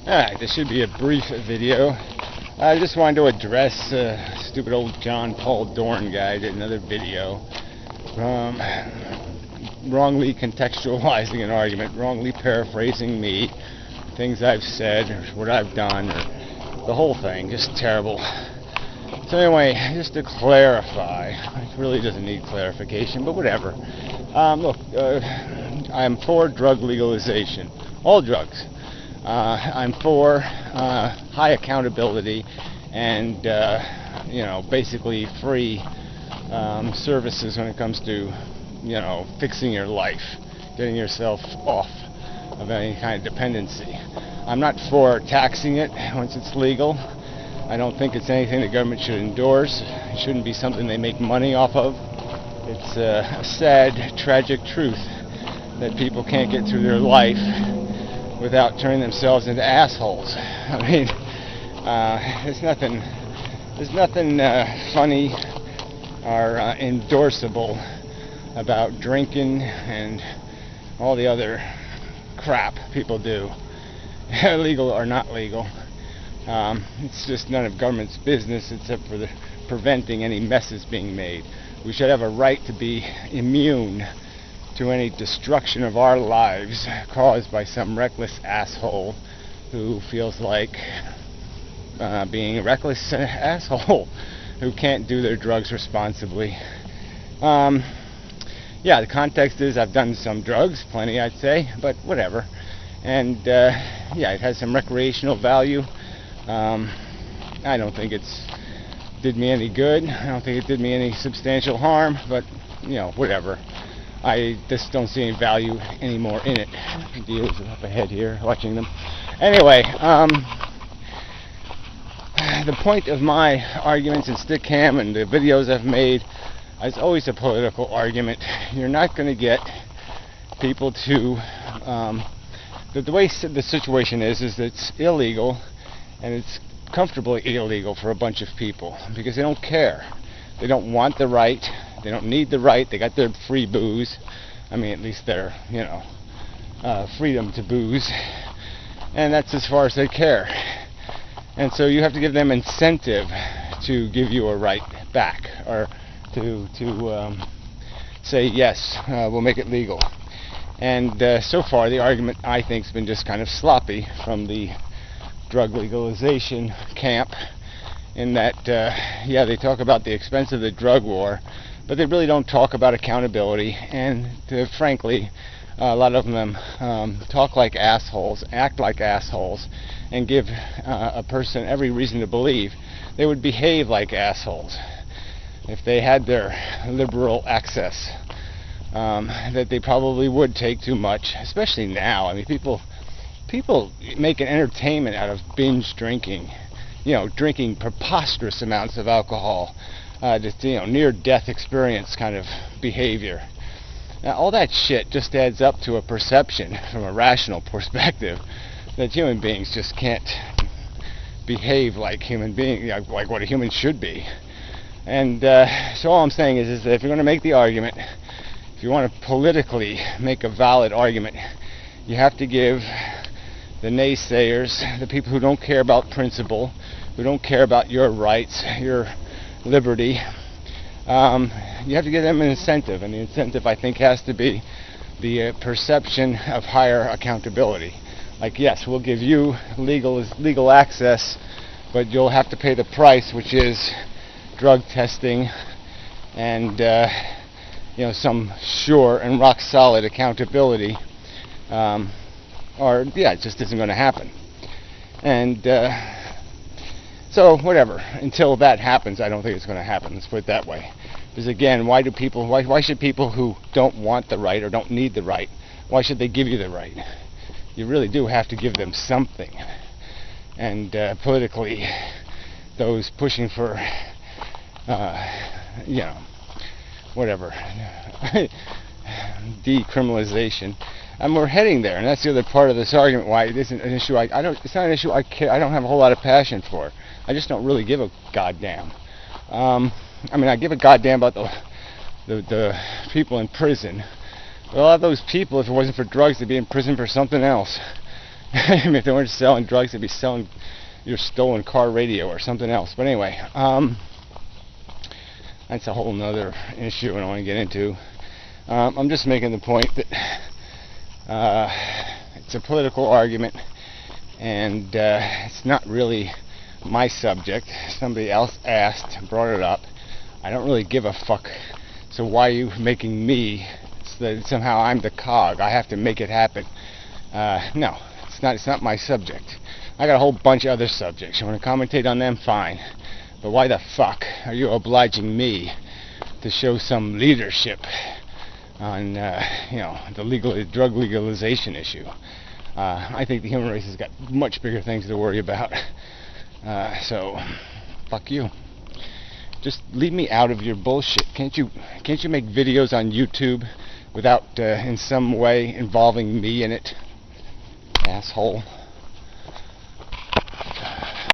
Alright, this should be a brief video. I just wanted to address stupid old John Paul Dorn guy did another video wrongly contextualizing an argument, wrongly paraphrasing me, things I've said, or what I've done, or the whole thing, just terrible. So anyway, just to clarify, it really doesn't need clarification, but whatever. Look, I'm for drug legalization, all drugs. I'm for high accountability and, basically free services when it comes to, fixing your life, getting yourself off of any kind of dependency. I'm not for taxing it once it's legal. I don't think it's anything the government should endorse. It shouldn't be something they make money off of. It's a sad, tragic truth that people can't get through their life without turning themselves into assholes. I mean, there's nothing funny or endorsable about drinking and all the other crap people do, legal or not legal. It's just none of government's business except for preventing any messes being made. We should have a right to be immune to any destruction of our lives caused by some reckless asshole who feels like being a reckless asshole who can't do their drugs responsibly. Yeah, the context is I've done some drugs, plenty I'd say, but whatever. And yeah, it has some recreational value. I don't think it's did me any good. I don't think it did me any substantial harm, but whatever. I just don't see any value anymore in it. The dealers are up ahead here, watching them. Anyway, the point of my arguments in Stickam and the videos I've made is always a political argument. You're not going to get people to... the way the situation is that it's illegal, and it's comfortably illegal for a bunch of people because they don't care. They don't want the right. They don't need the right. They got their free booze. I mean, at least their, freedom to booze. And that's as far as they care. And so you have to give them incentive to give you a right back, or to say, yes, we'll make it legal. And so far, the argument, I think, has been just kind of sloppy from the drug legalization camp, in that, yeah, they talk about the expense of the drug war, but they really don't talk about accountability, and frankly, a lot of them talk like assholes, act like assholes, and give a person every reason to believe they would behave like assholes if they had their liberal access, that they probably would take too much, especially now. I mean, people make an entertainment out of binge drinking, drinking preposterous amounts of alcohol, just near-death experience kind of behavior. Now, all that shit just adds up to a perception from a rational perspective that human beings just can't behave like human beings, like what a human should be. And so all I'm saying is that if you're going to make the argument, if you want to politically make a valid argument, you have to give the naysayers, the people who don't care about principle, who don't care about your rights, your liberty, you have to give them an incentive, and the incentive, I think, has to be the perception of higher accountability. Like, yes, we'll give you legal access, but you'll have to pay the price, which is drug testing and some sure and rock solid accountability. Or, yeah, it just isn't going to happen. And so, whatever. Until that happens, I don't think it's going to happen. Let's put it that way. Because again, why should people who don't want the right or don't need the right, why should they give you the right? You really do have to give them something. And politically, those pushing for, whatever, decriminalization. And we're heading there, and that's the other part of this argument why it isn't an issue it's not an issue I don't have a whole lot of passion for. I just don't really give a goddamn. I mean, I give a goddamn about the people in prison. But a lot of those people, if it wasn't for drugs, they'd be in prison for something else. I mean, if they weren't selling drugs, they'd be selling your stolen car radio or something else. But anyway, that's a whole nother issue I don't want to get into. I'm just making the point that it's a political argument, and it's not really my subject. Somebody else asked, brought it up. I don't really give a fuck. So why are you making me so that somehow I'm the cog? I have to make it happen. No, it's not my subject. I got a whole bunch of other subjects. You want to commentate on them? Fine. But why the fuck are you obliging me to show some leadership on the drug legalization issue? I think the human race has got much bigger things to worry about. So fuck you. Just leave me out of your bullshit. Can't you make videos on YouTube without in some way involving me in it? Asshole.